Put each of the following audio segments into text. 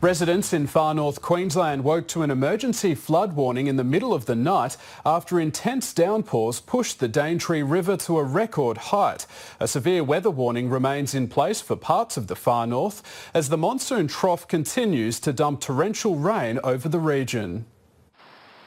Residents in far north Queensland woke to an emergency flood warning in the middle of the night after intense downpours pushed the Daintree River to a record height. A severe weather warning remains in place for parts of the far north as the monsoon trough continues to dump torrential rain over the region.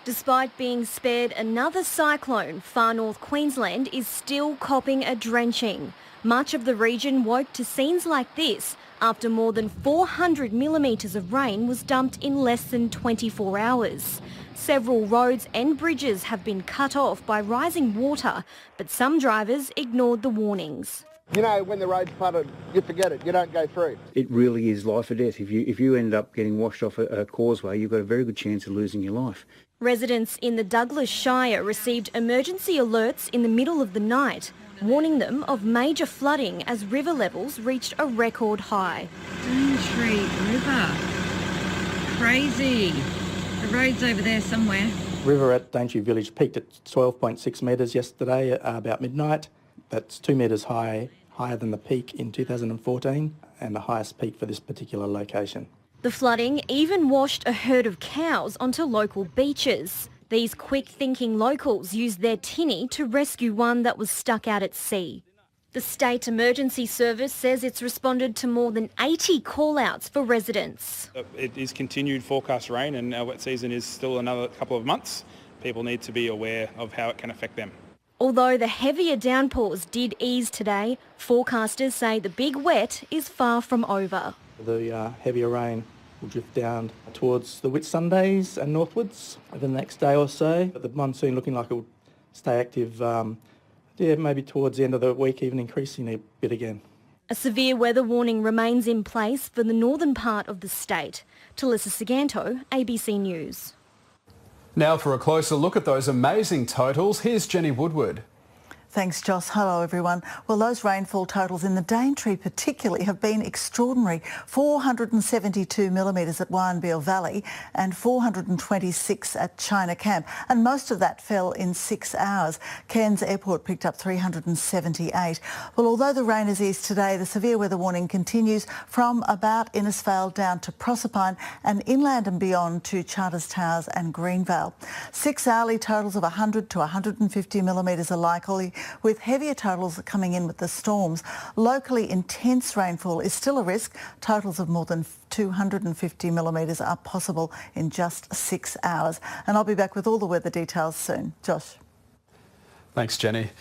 Despite being spared another cyclone, far north Queensland is still copping a drenching. Much of the region woke to scenes like this after more than 400 millimetres of rain was dumped in less than 24 hours. Several roads and bridges have been cut off by rising water, but some drivers ignored the warnings. You know, when the road's flooded, you forget it, you don't go through. It really is life or death. If you end up getting washed off a causeway, you've got a very good chance of losing your life. Residents in the Douglas Shire received emergency alerts in the middle of the night, warning them of major flooding as river levels reached a record high. Daintree River. Crazy. The road's over there somewhere. River at Daintree Village peaked at 12.6 metres yesterday about midnight. That's 2 metres higher than the peak in 2014 and the highest peak for this particular location. The flooding even washed a herd of cows onto local beaches. These quick-thinking locals used their tinny to rescue one that was stuck out at sea. The State Emergency Service says it's responded to more than 80 call-outs for residents. It is continued forecast rain and our wet season is still another couple of months. People need to be aware of how it can affect them. Although the heavier downpours did ease today, forecasters say the big wet is far from over. The heavier rain will drift down towards the Whitsundays and northwards over the next day or so. But the monsoon looking like it will stay active, maybe towards the end of the week, even increasing a bit again. A severe weather warning remains in place for the northern part of the state. Talissa Siganto, ABC News. Now for a closer look at those amazing totals, here's Jenny Woodward. Thanks, Joss. Hello, everyone. Well, those rainfall totals in the Daintree particularly have been extraordinary. 472 millimetres at Wyonbeale Valley and 426 at China Camp. And most of that fell in 6 hours. Cairns Airport picked up 378. Well, although the rain has eased today, the severe weather warning continues from about Innisfail down to Proserpine and inland and beyond to Charters Towers and Greenvale. 6 hourly totals of 100 to 150 millimetres are likely, with heavier totals coming in with the storms. Locally intense rainfall is still a risk. Totals of more than 250 millimetres are possible in just 6 hours. And I'll be back with all the weather details soon. Josh. Thanks, Jenny.